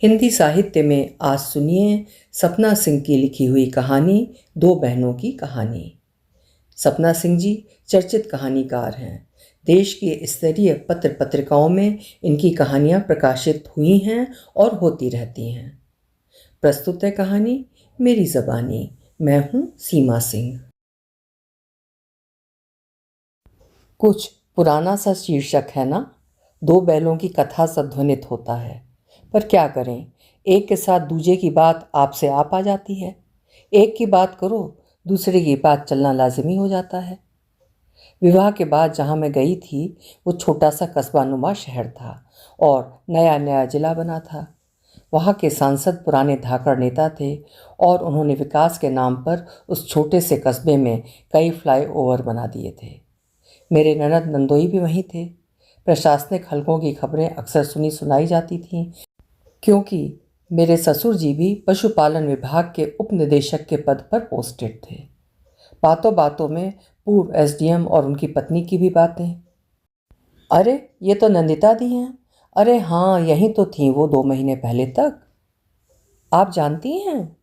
हिंदी साहित्य में आज सुनिए सपना सिंह की लिखी हुई कहानी दो बहनों की कहानी। सपना सिंह जी चर्चित कहानीकार हैं। देश की स्तरीय पत्र पत्रिकाओं में इनकी कहानियां प्रकाशित हुई हैं और होती रहती हैं। प्रस्तुत है कहानी मेरी ज़बानी। मैं हूं सीमा सिंह। कुछ पुराना सा शीर्षक है ना। दो बैलों की कथा सा ध्वनित होता है, पर क्या करें, एक के साथ दूजे की बात आपसे आप आ जाती है। एक की बात करो, दूसरे की बात चलना लाजिमी हो जाता है। विवाह के बाद जहाँ मैं गई थी वो छोटा सा कस्बा नुमा शहर था और नया नया जिला बना था। वहाँ के सांसद पुराने धाकड़ नेता थे और उन्होंने विकास के नाम पर उस छोटे से कस्बे में कई फ्लाईओवर बना दिए थे। मेरे ननद नंदोई भी वहीं थे। प्रशासनिक हलकों की खबरें अक्सर सुनी सुनाई जाती थीं, क्योंकि मेरे ससुर जी भी पशुपालन विभाग के उप निदेशक के पद पर पोस्टेड थे। बातों बातों में पूर्व एसडीएम और उनकी पत्नी की भी बातें। अरे ये तो नंदिता दी हैं। अरे हाँ, यहीं तो थी वो 2 महीने पहले तक। आप जानती हैं?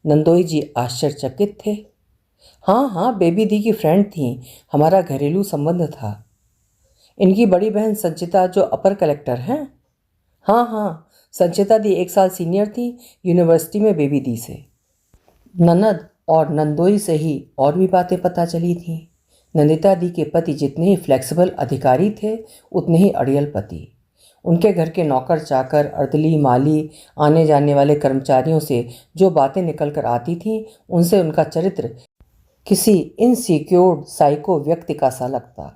नंदोई जी आश्चर्यचकित थे। हाँ हाँ, बेबी दी की फ्रेंड थी। हमारा घरेलू संबंध था। इनकी बड़ी बहन संचिता जो अपर कलेक्टर हैं। हाँ हाँ, संचिता दी 1 साल सीनियर थी यूनिवर्सिटी में बेबी दी से। ननद और नंदोई से ही और भी बातें पता चली थीं। नंदिता दी के पति जितने ही फ्लेक्सिबल अधिकारी थे, उतने ही अड़ियल पति। उनके घर के नौकर चाकर, अर्दली, माली, आने जाने वाले कर्मचारियों से जो बातें निकल कर आती थीं, उनसे उनका चरित्र किसी इनसिक्योर्ड साइको व्यक्ति का सा लगता।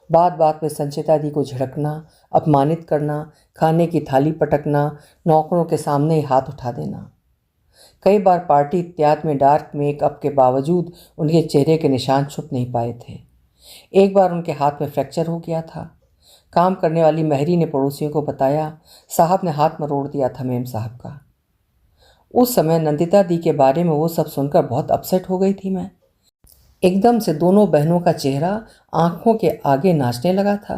बात बात में संचिता दी को झिड़कना, अपमानित करना, खाने की थाली पटकना, नौकरों के सामने ही हाथ उठा देना। कई बार पार्टी इत्यादि में डार्क मेकअप के बावजूद उनके चेहरे के निशान छुप नहीं पाए थे। एक बार उनके हाथ में फ्रैक्चर हो गया था। काम करने वाली महरी ने पड़ोसियों को बताया, साहब ने हाथ मरोड़ दिया था मेम साहब का। उस समय नंदिता दी के बारे में वो सब सुनकर बहुत अपसेट हो गई थी मैं। एकदम से दोनों बहनों का चेहरा आंखों के आगे नाचने लगा था।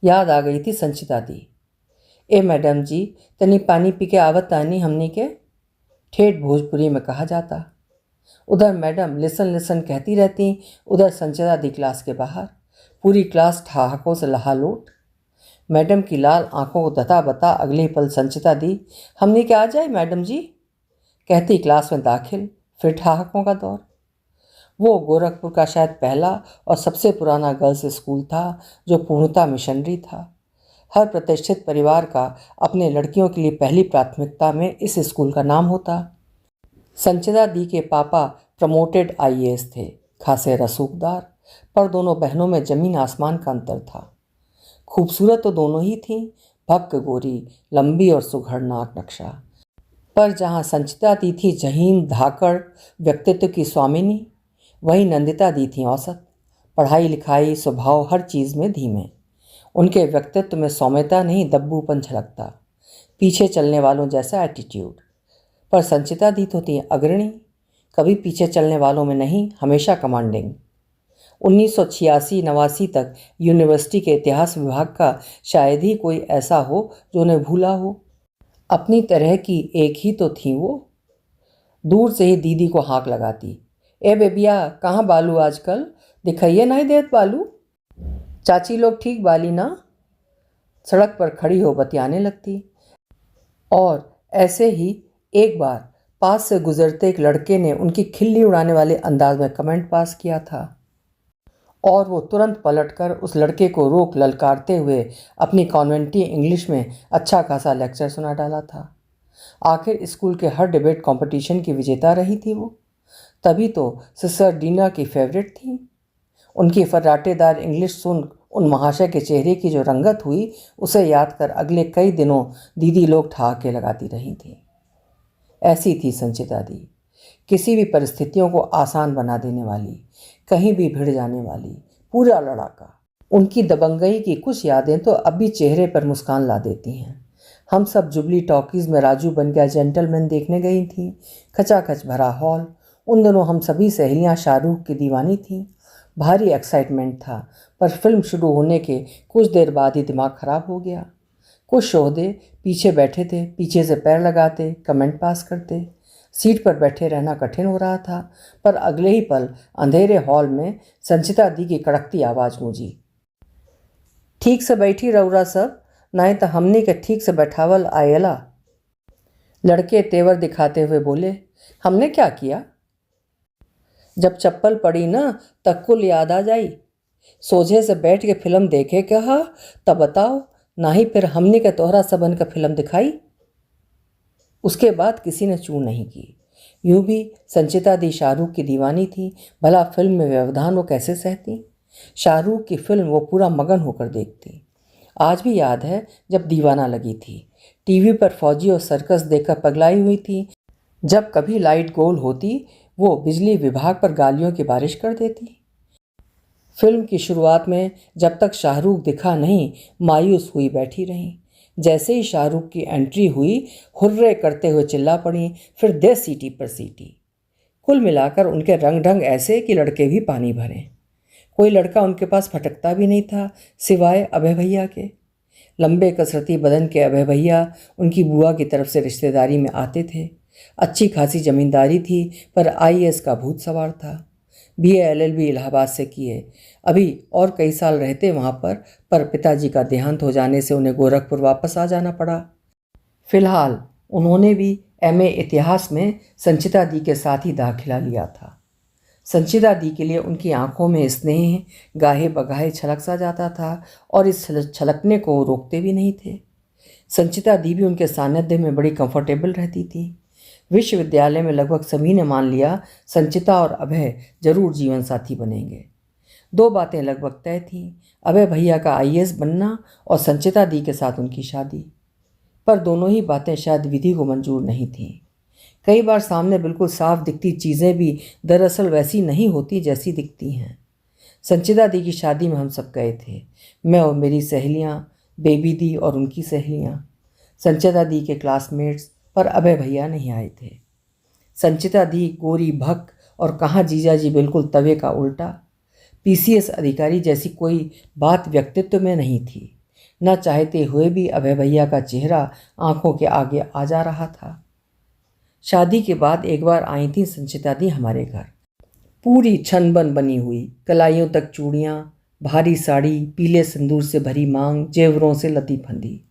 याद आ गई थी संचिता दी। ए मैडम जी, तनी पानी पी के आवत तानी हमनी के, ठेठ भोजपुरी में कहा जाता। उधर मैडम लिसन लिसन कहती रहती, उधर संचिता दी क्लास के बाहर। पूरी क्लास ठहाकों से लहालोट। मैडम की लाल आंखों को दता बता अगले ही पल संचिता दी, हमने क्या आ जाए मैडम जी, कहती क्लास में दाखिल। फिर ठहाकों का दौर। वो गोरखपुर का शायद पहला और सबसे पुराना गर्ल्स स्कूल था, जो पूर्णतः मिशनरी था। हर प्रतिष्ठित परिवार का अपने लड़कियों के लिए पहली प्राथमिकता में इस स्कूल का नाम होता। संचिता दी के पापा प्रमोटेड आईएएस थे, खासे रसूखदार, पर दोनों बहनों में जमीन आसमान का अंतर था। खूबसूरत तो दोनों ही थीं, भक्क गोरी, लंबी और सुघड़ नाक नक्शा। पर जहाँ संचिता दी थी जहीन धाकड़ व्यक्तित्व की स्वामिनी, वहीं नंदिता दी थी औसत, पढ़ाई लिखाई, स्वभाव, हर चीज़ में धीमे। उनके व्यक्तित्व में सौम्यता नहीं, दब्बूपन झलकता, पीछे चलने वालों जैसा एटीट्यूड। पर संचिता दी तो थी अग्रणी, कभी पीछे चलने वालों में नहीं, हमेशा कमांडिंग। 1986-89 तक यूनिवर्सिटी के इतिहास विभाग का शायद ही कोई ऐसा हो जो उन्हें भूला हो। अपनी तरह की एक ही तो थी वो। दूर से ही दीदी को हाँक लगाती, ए बेबिया, कहाँ बालू आजकल, दिखाइए नहीं देत बालू। चाची लोग ठीक बाली ना। सड़क पर खड़ी हो बतियाने लगती। और ऐसे ही एक बार पास से गुजरते एक लड़के ने उनकी खिल्ली उड़ाने वाले अंदाज में कमेंट पास किया था और वो तुरंत पलटकर उस लड़के को रोक ललकारते हुए अपनी कॉन्वेंटी इंग्लिश में अच्छा खासा लेक्चर सुना डाला था। आखिर स्कूल के हर डिबेट कंपटीशन की विजेता रही थी वो, तभी तो सिस्टर डीना की फेवरेट थी। उनकी फर्राटेदार इंग्लिश सुन उन महाशय के चेहरे की जो रंगत हुई, उसे याद कर अगले कई दिनों दीदी लोग ठहाके लगाती रही थी। ऐसी थी संचिता दी, किसी भी परिस्थितियों को आसान बना देने वाली, कहीं भी भिड़ जाने वाली, पूरा लड़ाका। उनकी दबंगई की कुछ यादें तो अब भी चेहरे पर मुस्कान ला देती हैं। हम सब जुबली टॉकीज़ में राजू बन गया जेंटलमैन देखने गई थीं। खचाखच भरा हॉल। उन दिनों हम सभी सहेलियां शाहरुख की दीवानी थीं। भारी एक्साइटमेंट था, पर फिल्म शुरू होने के कुछ देर बाद ही दिमाग खराब हो गया। कुछ शोहदे पीछे बैठे थे, पीछे से पैर लगाते, कमेंट पास करते। सीट पर बैठे रहना कठिन हो रहा था, पर अगले ही पल अंधेरे हॉल में संचिता दी की कड़कती आवाज़ गूंजी, ठीक से बैठी रउरा सब, नहीं तो हमनी के ठीक से बैठावल आएला। लड़के तेवर दिखाते हुए बोले, हमने क्या किया? जब चप्पल पड़ी ना तब कुल याद आ जाई। सोझे से बैठ के फिल्म देखे कहा तब बताओ, ना ही फिर हमने के तोहरा सबन का फिल्म दिखाई। उसके बाद किसी ने चूं नहीं की। यूं भी संचिता दी शाहरुख की दीवानी थी, भला फिल्म में व्यवधान वो कैसे सहती। शाहरुख की फिल्म वो पूरा मगन होकर देखती। आज भी याद है जब दीवाना लगी थी, टीवी पर फौजी और सर्कस देखकर पगलाई हुई थी। जब कभी लाइट गोल होती वो बिजली विभाग पर गालियों की बारिश कर देती। फिल्म की शुरुआत में जब तक शाहरुख दिखा नहीं, मायूस हुई बैठी रहीं। जैसे ही शाहरुख की एंट्री हुई, हुर्रे करते हुए चिल्ला पड़ी, फिर दे सीटी पर सीटी। कुल मिलाकर उनके रंग ढंग ऐसे कि लड़के भी पानी भरें। कोई लड़का उनके पास फटकता भी नहीं था, सिवाय अभय भैया के। लंबे कसरती बदन के अभय भैया उनकी बुआ की तरफ से रिश्तेदारी में आते थे। अच्छी खासी जमींदारी थी, पर आईएएस का भूत सवार था। बीए एलएलबी इलाहाबाद से किए। अभी और कई साल रहते वहाँ पर पिताजी का देहांत हो जाने से उन्हें गोरखपुर वापस आ जाना पड़ा। फिलहाल उन्होंने भी एमए इतिहास में संचिता दी के साथ ही दाखिला लिया था। संचिता दी के लिए उनकी आंखों में स्नेह गाहे बगाहे छलक सा जाता था, और इस छलकने को रोकते भी नहीं थे। संचिता दी भी उनके सानिध्य में बड़ी कंफर्टेबल रहती थी। विश्वविद्यालय में लगभग सभी ने मान लिया संचिता और अभय जरूर जीवन साथी बनेंगे। दो बातें लगभग तय थीं, अभय भैया का आईएएस बनना और संचिता दी के साथ उनकी शादी। पर दोनों ही बातें शायद विधि को मंजूर नहीं थीं। कई बार सामने बिल्कुल साफ दिखती चीज़ें भी दरअसल वैसी नहीं होती जैसी दिखती हैं। संचिता दी की शादी में हम सब गए थे, मैं और मेरी सहेलियाँ, बेबी दी और उनकी सहेलियाँ, संचिता दी के क्लासमेट्स, पर अभय भैया नहीं आए थे। संचिता दी गोरी भक और कहाँ जीजा जी बिल्कुल तवे का उल्टा। पीसीएस अधिकारी जैसी कोई बात व्यक्तित्व में नहीं थी। न चाहते हुए भी अभय भैया का चेहरा आंखों के आगे आ जा रहा था। शादी के बाद एक बार आई थी संचिता दी हमारे घर। पूरी छनबन बनी हुई, कलाइयों तक चूड़ियाँ, भारी साड़ी, पीले सिंदूर से भरी मांग, जेवरों से लदी फंदी।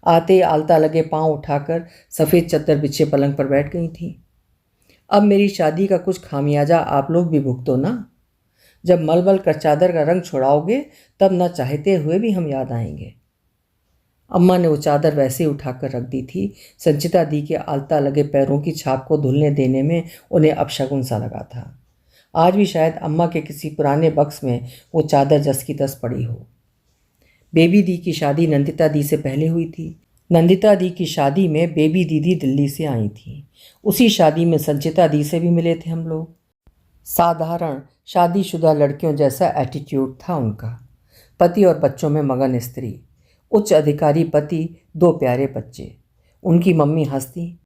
आते आलता लगे पांव उठाकर सफ़ेद चद्दर बिछे पलंग पर बैठ गई थी। अब मेरी शादी का कुछ खामियाजा आप लोग भी भुगतो ना। जब मलमल कर चादर का रंग छोड़ाओगे तब न चाहते हुए भी हम याद आएंगे। अम्मा ने वो चादर वैसे ही उठाकर रख दी थी। संचिता दी के आलता लगे पैरों की छाप को धुलने देने में उन्हें अपशगुन सा लगा था। आज भी शायद अम्मा के किसी पुराने बक्स में वो चादर जस की तस पड़ी हो। बेबी दी की शादी नंदिता दी से पहले हुई थी। नंदिता दी की शादी में बेबी दीदी दिल्ली से आई थी। उसी शादी में संचिता दी से भी मिले थे हम लोग। साधारण शादीशुदा लड़कियों जैसा एटीट्यूड था उनका। पति और बच्चों में मगन स्त्री, उच्च अधिकारी पति, दो प्यारे बच्चे। उनकी मम्मी हंसती,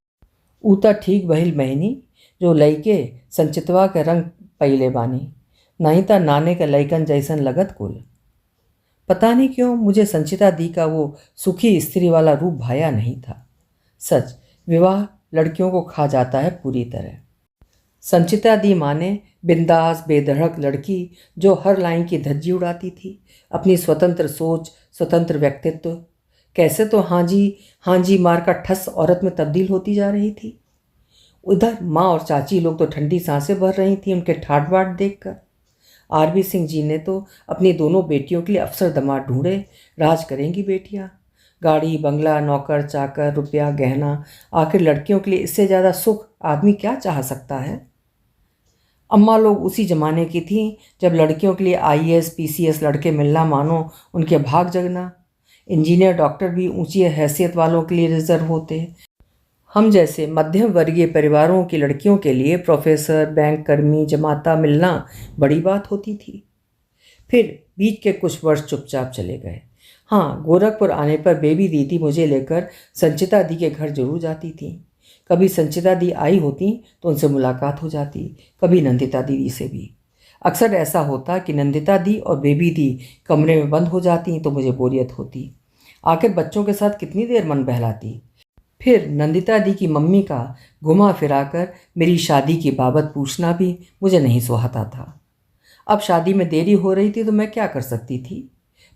ऊता ठीक बहिल महीनी जो लइके संचितवा के रंग पहिले बानी, नहीं तो नाने के लइकन जैसन लगत कुल। पता नहीं क्यों मुझे संचिता दी का वो सुखी स्त्री वाला रूप भाया नहीं था। सच, विवाह लड़कियों को खा जाता है पूरी तरह। संचिता दी माने बिंदास बेधड़क लड़की जो हर लाइन की धज्जी उड़ाती थी। अपनी स्वतंत्र सोच, स्वतंत्र व्यक्तित्व, कैसे तो हाँ जी मार का ठस औरत में तब्दील होती जा रही थी। उधर माँ और चाची लोग तो ठंडी सांसें भर रही थी उनके ठाट बाट देखकर। आरबी सिंह जी ने तो अपनी दोनों बेटियों के लिए अफसर दामाद ढूंढे। राज करेंगी बेटियां, गाड़ी बंगला, नौकर चाकर, रुपया गहना, आखिर लड़कियों के लिए इससे ज़्यादा सुख आदमी क्या चाह सकता है। अम्मा लोग उसी ज़माने की थीं जब लड़कियों के लिए आईएएस पीसीएस लड़के मिलना मानो उनके भाग जगना। इंजीनियर डॉक्टर भी ऊंची हैसियत वालों के लिए रिजर्व होते। हम जैसे मध्यम वर्गीय परिवारों की लड़कियों के लिए प्रोफेसर, बैंक कर्मी, जमाता मिलना बड़ी बात होती थी। फिर बीच के कुछ वर्ष चुपचाप चले गए। हाँ, गोरखपुर आने पर बेबी दीदी मुझे लेकर संचिता दी के घर जरूर जाती थी। कभी संचिता दी आई होती तो उनसे मुलाकात हो जाती, कभी नंदिता दीदी से भी। अक्सर ऐसा होता कि नंदिता दी और बेबी दी कमरे में बंद हो जाती तो मुझे बोरियत होती। आखिर बच्चों के साथ कितनी देर मन बहलाती। फिर नंदिता दी की मम्मी का घुमा फिराकर मेरी शादी की बाबत पूछना भी मुझे नहीं सुहाता था। अब शादी में देरी हो रही थी तो मैं क्या कर सकती थी।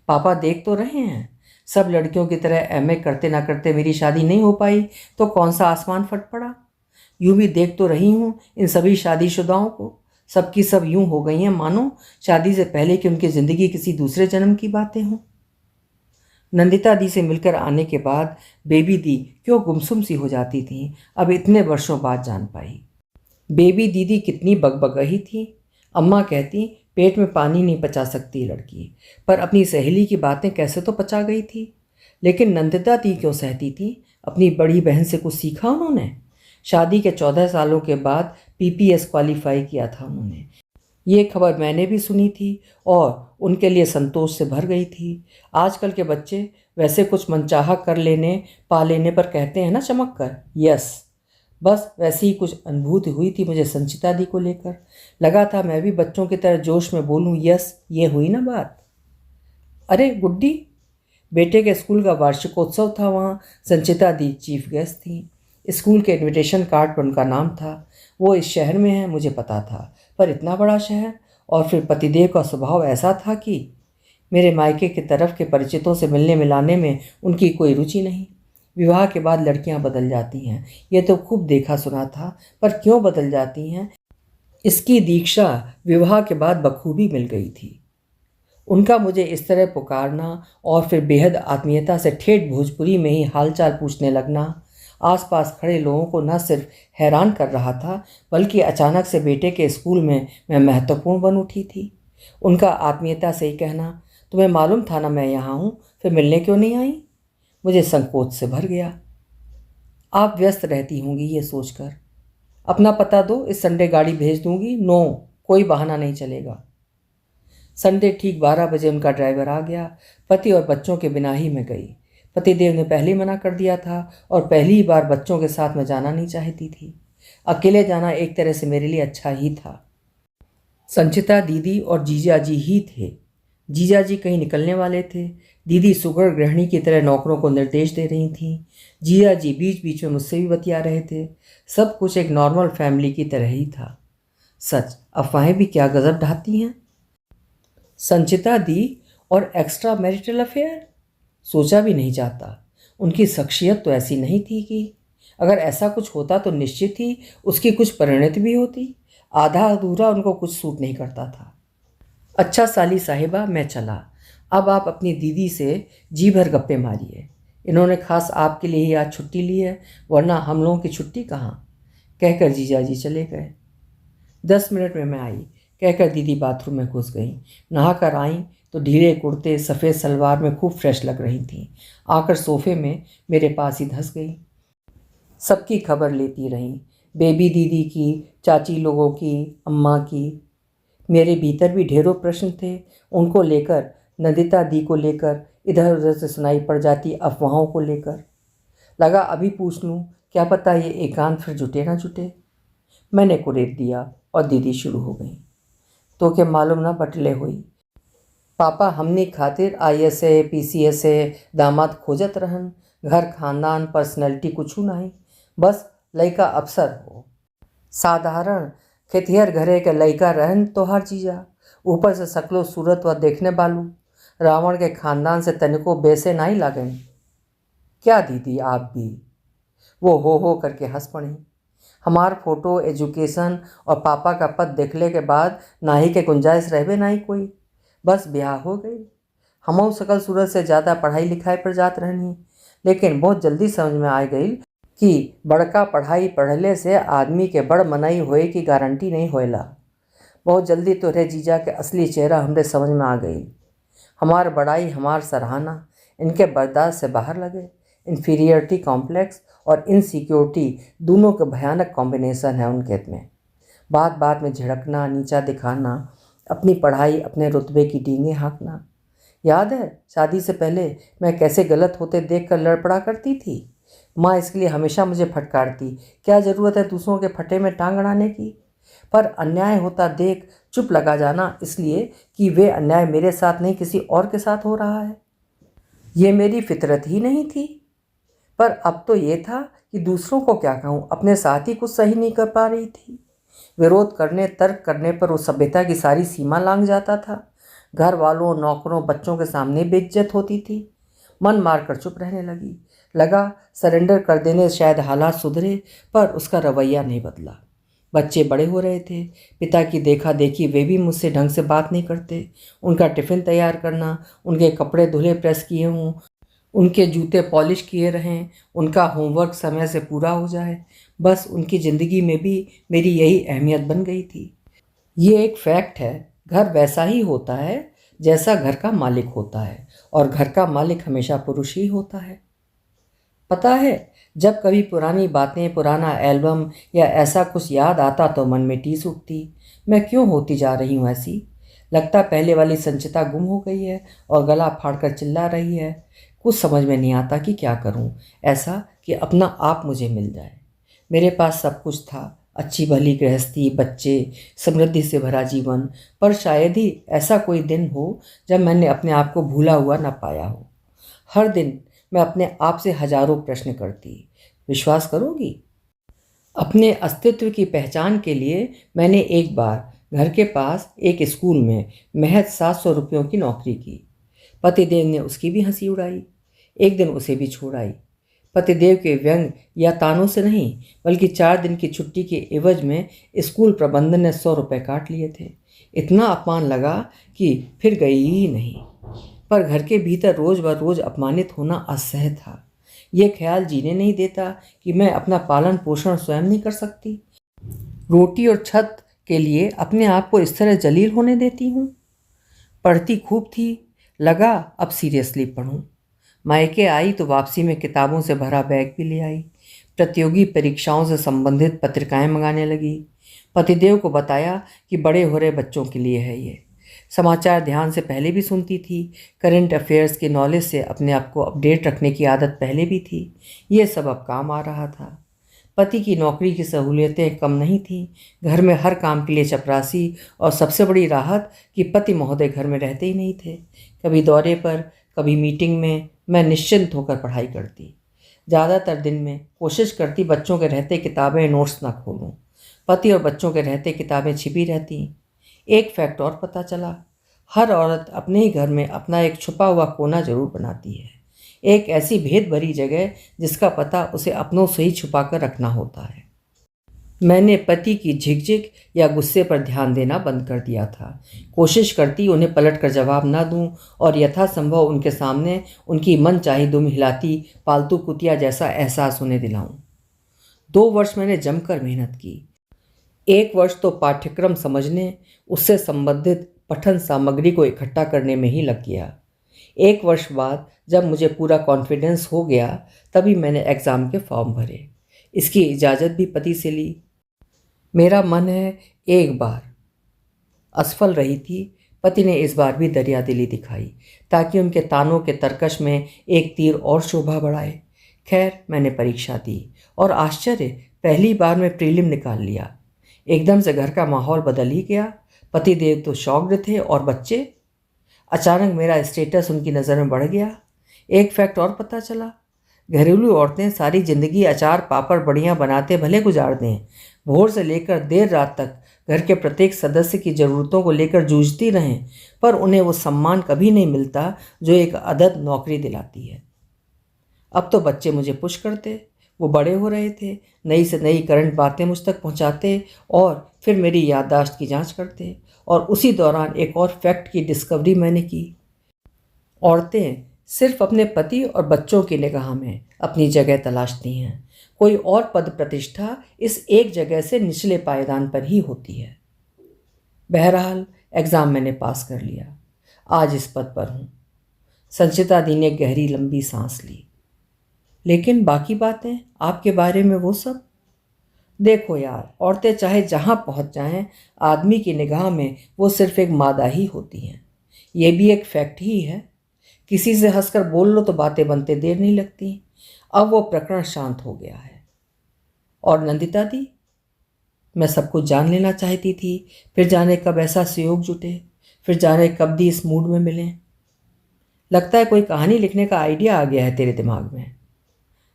पापा देख तो रहे हैं, सब लड़कियों की तरह एमए करते ना करते मेरी शादी नहीं हो पाई तो कौन सा आसमान फट पड़ा। यूं भी देख तो रही हूँ इन सभी शादीशुदाओं को, सबकी सब यूं हो गई हैं मानो शादी से पहले कि उनकी ज़िंदगी किसी दूसरे जन्म की बातें हों। नंदिता दी से मिलकर आने के बाद बेबी दी क्यों गुमसुम सी हो जाती थी, अब इतने वर्षों बाद जान पाई। बेबी दीदी कितनी बकबकही थी। अम्मा कहती पेट में पानी नहीं पचा सकती लड़की, पर अपनी सहेली की बातें कैसे तो पचा गई थी। लेकिन नंदिता दी क्यों सहती थी, अपनी बड़ी बहन से कुछ सीखा उन्होंने। शादी के 14 सालों के बाद पीपीएस क्वालिफाई किया था उन्होंने, ये खबर मैंने भी सुनी थी और उनके लिए संतोष से भर गई थी। आजकल के बच्चे वैसे कुछ मनचाहा कर लेने पा लेने पर कहते हैं ना चमक कर यस। बस वैसी ही कुछ अनुभूति हुई थी मुझे संचिता दी को लेकर। लगा था मैं भी बच्चों की तरह जोश में बोलूं यस, ये हुई ना बात। अरे गुड्डी, बेटे के स्कूल का वार्षिकोत्सव था, वहाँ संचिता दी चीफ गेस्ट थी। स्कूल के इनविटेशन कार्ड पर उनका नाम था। वो इस शहर में है मुझे पता था, पर इतना बड़ा शहर, और फिर पतिदेव का स्वभाव ऐसा था कि मेरे मायके की तरफ के परिचितों से मिलने मिलाने में उनकी कोई रुचि नहीं। विवाह के बाद लड़कियां बदल जाती हैं, ये तो खूब देखा सुना था, पर क्यों बदल जाती हैं इसकी दीक्षा विवाह के बाद बखूबी मिल गई थी। उनका मुझे इस तरह पुकारना और फिर बेहद आत्मीयता से ठेठ भोजपुरी में ही हालचाल पूछने लगना आसपास खड़े लोगों को न सिर्फ हैरान कर रहा था, बल्कि अचानक से बेटे के स्कूल में मैं महत्वपूर्ण बन उठी थी। उनका आत्मीयता से ही कहना, तुम्हें मालूम था ना मैं यहाँ हूँ, फिर मिलने क्यों नहीं आई, मुझे संकोच से भर गया। आप व्यस्त रहती होंगी ये सोचकर। अपना पता दो, इस संडे गाड़ी भेज दूंगी। नो, कोई बहाना नहीं चलेगा। संडे ठीक 12 बजे उनका ड्राइवर आ गया। पति और बच्चों के बिना ही मैं गई। पतिदेव ने पहले मना कर दिया था और पहली बार बच्चों के साथ मैं जाना नहीं चाहती थी। अकेले जाना एक तरह से मेरे लिए अच्छा ही था। संचिता दीदी और जीजा जी ही थे। जीजा जी कहीं निकलने वाले थे। दीदी सुगर गृहिणी की तरह नौकरों को निर्देश दे रही थीं। जीजा जी बीच बीच में मुझसे भी बतिया रहे थे। सब कुछ एक नॉर्मल फैमिली की तरह ही था। सच, अफवाहें भी क्या गजब ढाती हैं। संचिता दी और एक्स्ट्रा मैरिटल अफेयर, सोचा भी नहीं जाता। उनकी शख्सियत तो ऐसी नहीं थी कि अगर ऐसा कुछ होता तो निश्चित ही उसकी कुछ परिणति भी होती। आधा अधूरा उनको कुछ सूट नहीं करता था। अच्छा साली साहिबा, मैं चला। अब आप अपनी दीदी से जी भर गप्पे मारिए। इन्होंने खास आपके लिए ही आज छुट्टी ली है, वरना हम लोगों की छुट्टी कहाँ। कहकर जीजा जी चले गए। 10 मिनट में मैं आई, कहकर दीदी बाथरूम में घुस गई। नहा कर आई तो ढीले कुर्ते सफ़ेद सलवार में खूब फ्रेश लग रही थीं। आकर सोफे में मेरे पास ही धंस गई। सबकी खबर लेती रहीं, बेबी दीदी की, चाची लोगों की, अम्मा की। मेरे भीतर भी ढेरों प्रश्न थे, उनको लेकर, नंदिता दी को लेकर, इधर उधर से सुनाई पड़ जाती अफवाहों को लेकर। लगा अभी पूछ लूँ, क्या पता ये एकांत फिर जुटे ना जुटे। मैंने कुरेद दिया और दीदी शुरू हो गई। तो क्या मालूम ना बटले हुई, पापा हमनी खातिर आईएसए पीसीएसए दामाद खोजत रहन। घर खानदान पर्सनैलिटी कुछ नहीं, बस लइका अफसर हो। साधारण खेतिहर घरे के लइका रहन तो हर चीज़ा, ऊपर से सकलो सूरत व देखने बालू। रावण के खानदान से तनिको बेसे नहीं लागन। क्या दीदी आप भी, वो हो करके हंस पड़ी। हमार फोटो, एजुकेशन और पापा का पद देखले के बाद नाही के गुंजाइश रहबे नहीं कोई, बस ब्याह हो गई। हमऊ सकल सूरत से ज़्यादा पढ़ाई लिखाई पर जात रहनी, लेकिन बहुत जल्दी समझ में आ गई कि बड़का पढ़ाई पढ़ले से आदमी के बड़ मनाई होए की गारंटी नहीं होएला। बहुत जल्दी तोहरे जीजा के असली चेहरा हमरे समझ में आ गई। हमार बड़ाई, हमार सराहना इनके बर्दाश्त से बाहर लगे। इन्फीरियरिटी कॉम्प्लेक्स और इनसिक्योरिटी दोनों के भयानक कॉम्बिनेशन है उनके में। बात बात में झिड़कना, नीचा दिखाना, अपनी पढ़ाई, अपने रुतबे की डींगे हाँकना। याद है शादी से पहले मैं कैसे गलत होते देखकर लड़पड़ा करती थी। माँ इसके लिए हमेशा मुझे फटकारती, क्या ज़रूरत है दूसरों के फटे में टांग अड़ाने की। पर अन्याय होता देख चुप लगा जाना, इसलिए कि वे अन्याय मेरे साथ नहीं किसी और के साथ हो रहा है। ये मेरी फितरत ही नहीं थी। पर अब तो ये था कि दूसरों को क्या कहूँ, अपने साथ ही कुछ सही नहीं कर पा रही थी। विरोध करने, तर्क करने पर वो सभ्यता की सारी सीमा लांघ जाता था। घर वालों, नौकरों, बच्चों के सामने बेइज्जत होती थी। मन मारकर चुप रहने लगा सरेंडर कर देने शायद हालात सुधरे, पर उसका रवैया नहीं बदला। बच्चे बड़े हो रहे थे। पिता की देखा देखी वे भी मुझसे ढंग से बात नहीं करते। उनका टिफ़िन तैयार करना, उनके कपड़े धुले प्रेस किए हों, उनके जूते पॉलिश किए रहें, उनका होमवर्क समय से पूरा हो जाए, बस उनकी ज़िंदगी में भी मेरी यही अहमियत बन गई थी। ये एक फैक्ट है, घर वैसा ही होता है जैसा घर का मालिक होता है, और घर का मालिक हमेशा पुरुष ही होता है। पता है, जब कभी पुरानी बातें, पुराना एल्बम या ऐसा कुछ याद आता तो मन में टीस उठती। मैं क्यों होती जा रही हूँ ऐसी? लगता पहले वाली संचिता गुम हो गई है और गला फाड़कर चिल्ला रही है। कुछ समझ में नहीं आता कि क्या करूँ ऐसा कि अपना आप मुझे मिल जाए। मेरे पास सब कुछ था, अच्छी भली गृहस्थी, बच्चे, समृद्धि से भरा जीवन, पर शायद ही ऐसा कोई दिन हो जब मैंने अपने आप को भूला हुआ न पाया हो। हर दिन मैं अपने आप से हजारों प्रश्न करती। विश्वास करोगी, अपने अस्तित्व की पहचान के लिए मैंने एक बार घर के पास एक स्कूल में महज 700 रुपयों की नौकरी की। पतिदेव ने उसकी भी हंसी उड़ाई। एक दिन उसे भी छोड़ आई। पतिदेव के व्यंग या तानों से नहीं, बल्कि 4 दिन की छुट्टी के एवज में स्कूल प्रबंधन ने 100 रुपये काट लिए थे। इतना अपमान लगा कि फिर गई ही नहीं। पर घर के भीतर रोज ब रोज अपमानित होना असह्य था। ये ख्याल जीने नहीं देता कि मैं अपना पालन पोषण स्वयं नहीं कर सकती। रोटी और छत के लिए अपने आप को इस तरह जलील होने देती हूँ। पढ़ती खूब थी, लगा अब सीरियसली पढ़ूं। मायके आई तो वापसी में किताबों से भरा बैग भी ले आई। प्रतियोगी परीक्षाओं से संबंधित पत्रिकाएं मंगाने लगी। पतिदेव को बताया कि बड़े हो रहे बच्चों के लिए है ये। समाचार ध्यान से पहले भी सुनती थी। करंट अफेयर्स के नॉलेज से अपने आप को अपडेट रखने की आदत पहले भी थी। ये सब अब काम आ रहा था। पति की नौकरी की सहूलियतें कम नहीं थीं। घर में हर काम के लिए चपरासी, और सबसे बड़ी राहत कि पति महोदय घर में रहते ही नहीं थे। कभी दौरे पर, कभी मीटिंग में मैं निश्चिंत होकर पढ़ाई करती। ज़्यादातर दिन में कोशिश करती बच्चों के रहते किताबें, नोट्स ना खोलूं। पति और बच्चों के रहते किताबें छिपी रहती। एक फैक्ट और पता चला, हर औरत अपने ही घर में अपना एक छुपा हुआ कोना जरूर बनाती है। एक ऐसी भेद भरी जगह जिसका पता उसे अपनों से ही छुपा कर रखना होता है। मैंने पति की झिकझिक या गुस्से पर ध्यान देना बंद कर दिया था। कोशिश करती उन्हें पलट कर जवाब ना दूं और यथासंभव उनके सामने उनकी मन चाही दुम हिलाती पालतू कुतिया जैसा एहसास उन्हें दिलाऊं। 2 वर्ष मैंने जमकर मेहनत की। 1 वर्ष तो पाठ्यक्रम समझने, उससे संबंधित पठन सामग्री को इकट्ठा करने में ही लग गया। 1 वर्ष बाद जब मुझे पूरा कॉन्फिडेंस हो गया, तभी मैंने एग्ज़ाम के फॉर्म भरे। इसकी इजाज़त भी पति से ली। मेरा मन है एक बार असफल रही थी, पति ने इस बार भी दरियादिली दिखाई ताकि उनके तानों के तरकश में एक तीर और शोभा बढ़ाए। खैर, मैंने परीक्षा दी और आश्चर्य, पहली बार में प्रीलिम निकाल लिया। एकदम से घर का माहौल बदल ही गया। पतिदेव तो शॉक्ड थे, और बच्चे, अचानक मेरा स्टेटस उनकी नज़र में बढ़ गया। एक फैक्ट और पता चला, घरेलू औरतें सारी जिंदगी अचार पापड़ बढ़िया बनाते भले गुजार दें, भोर से लेकर देर रात तक घर के प्रत्येक सदस्य की ज़रूरतों को लेकर जूझती रहें, पर उन्हें वो सम्मान कभी नहीं मिलता जो एक अदद नौकरी दिलाती है। अब तो बच्चे मुझे पुश करते, वो बड़े हो रहे थे, नई से नई करंट बातें मुझ तक पहुंचाते और फिर मेरी याददाश्त की जांच करते। और उसी दौरान एक और फैक्ट की डिस्कवरी मैंने की। औरतें सिर्फ अपने पति और बच्चों की निगाह में अपनी जगह तलाशती हैं। कोई और पद प्रतिष्ठा इस एक जगह से निचले पायदान पर ही होती है। बहरहाल, एग्ज़ाम मैंने पास कर लिया। आज इस पद पर हूँ। संचिता दी ने गहरी लंबी सांस ली। लेकिन बाकी बातें, आपके बारे में वो सब? देखो यार, औरतें चाहे जहाँ पहुँच जाएं, आदमी की निगाह में वो सिर्फ एक मादा ही होती हैं। ये भी एक फैक्ट ही है। किसी से हंसकर बोल लो तो बातें बनते देर नहीं लगती। अब वो प्रकरण शांत हो गया है। और नंदिता दी, मैं सब कुछ जान लेना चाहती थी, फिर जाने कब ऐसा सुयोग जुटे, फिर जाने कब दी इस मूड में मिलें। लगता है कोई कहानी लिखने का आइडिया आ गया है तेरे दिमाग में।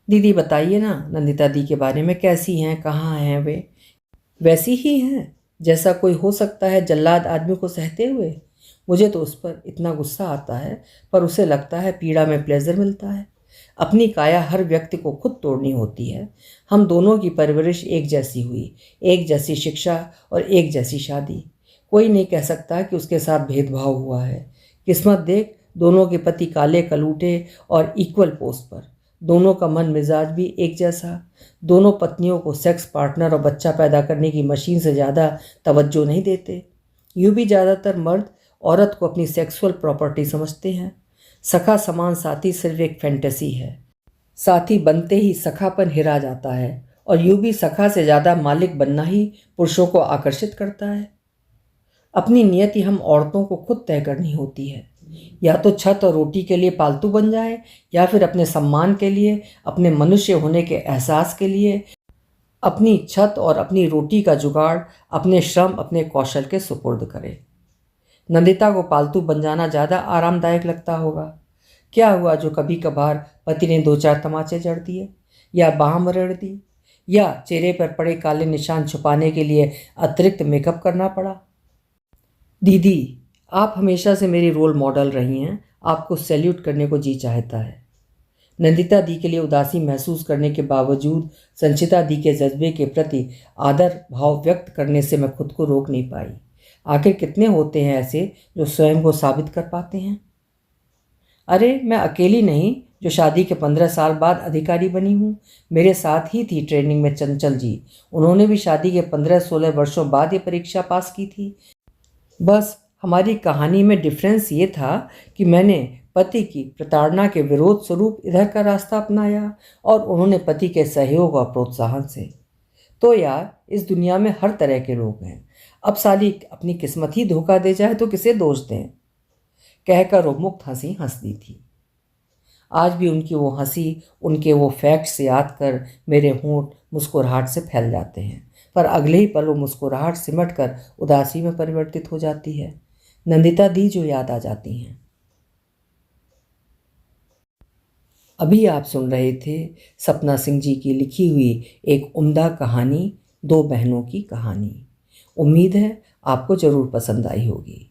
दीदी बताइए ना नंदिता दी के बारे में, कैसी हैं, कहाँ हैं वे? वैसी ही हैं जैसा कोई हो सकता है जल्लाद आदमी को सहते हुए। मुझे तो उस पर इतना गुस्सा आता है, पर उसे लगता है पीड़ा में प्लेजर मिलता है। अपनी काया हर व्यक्ति को खुद तोड़नी होती है। हम दोनों की परवरिश एक जैसी हुई, एक जैसी शिक्षा और एक जैसी शादी। कोई नहीं कह सकता कि उसके साथ भेदभाव हुआ है। किस्मत देख, दोनों के पति काले कलूटे और इक्वल पोस्ट पर। दोनों का मन मिजाज भी एक जैसा। दोनों पत्नियों को सेक्स पार्टनर और बच्चा पैदा करने की मशीन से ज़्यादा तवज्जो नहीं देते। यूँ भी ज़्यादातर मर्द औरत को अपनी सेक्सुअल प्रॉपर्टी समझते हैं। सखा समान साथी सिर्फ एक फैंटेसी है। साथी बनते ही सखापन हिरा जाता है, और यूँ भी सखा से ज़्यादा मालिक बनना ही पुरुषों को आकर्षित करता है। अपनी नियति हम औरतों को खुद तय करनी होती है। या तो छत और रोटी के लिए पालतू बन जाए, या फिर अपने सम्मान के लिए, अपने मनुष्य होने के एहसास के लिए अपनी छत और अपनी रोटी का जुगाड़ अपने श्रम, अपने कौशल के सुपुर्द करे। नंदिता को पालतू बन जाना ज़्यादा आरामदायक लगता होगा। क्या हुआ जो कभी कभार पति ने 2-4 तमाचे जड़ दिए, या बाह मरड़ दी, या चेहरे पर पड़े काले निशान छुपाने के लिए अतिरिक्त मेकअप करना पड़ा? दीदी, आप हमेशा से मेरी रोल मॉडल रही हैं। आपको सैल्यूट करने को जी चाहता है। नंदिता दी के लिए उदासी महसूस करने के बावजूद संचिता दी के जज्बे के प्रति आदर भाव व्यक्त करने से मैं खुद को रोक नहीं पाई। आखिर कितने होते हैं ऐसे जो स्वयं को साबित कर पाते हैं? अरे मैं अकेली नहीं जो शादी के 15 साल बाद अधिकारी बनी हूँ। मेरे साथ ही थी ट्रेनिंग में चंचल जी। उन्होंने भी शादी के 15-16 वर्षों बाद ये परीक्षा पास की थी। बस हमारी कहानी में डिफरेंस ये था कि मैंने पति की प्रताड़ना के विरोध स्वरूप इधर का रास्ता अपनाया, और उन्होंने पति के सहयोग और प्रोत्साहन से। तो यार, इस दुनिया में हर तरह के लोग हैं। अब साली अपनी किस्मत ही धोखा दे जाए तो किसे दोष दें? कहकर वो मुक्त हंसी हंस दी थी। आज भी उनकी वो हंसी, उनके वो फैक्ट्स याद कर मेरे होंठ मुस्कुराहट से फैल जाते हैं, पर अगले ही पल वो मुस्कुराहट सिमट कर उदासी में परिवर्तित हो जाती है। नंदिता दी जो याद आ जाती हैं। अभी आप सुन रहे थे सपना सिंह जी की लिखी हुई एक उम्दा कहानी, 2 बहनों की कहानी। उम्मीद है आपको ज़रूर पसंद आई होगी।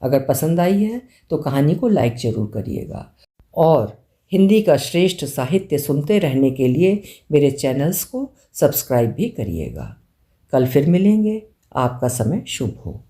अगर पसंद आई है तो कहानी को लाइक ज़रूर करिएगा, और हिंदी का श्रेष्ठ साहित्य सुनते रहने के लिए मेरे चैनल्स को सब्सक्राइब भी करिएगा। कल फिर मिलेंगे। आपका समय शुभ हो।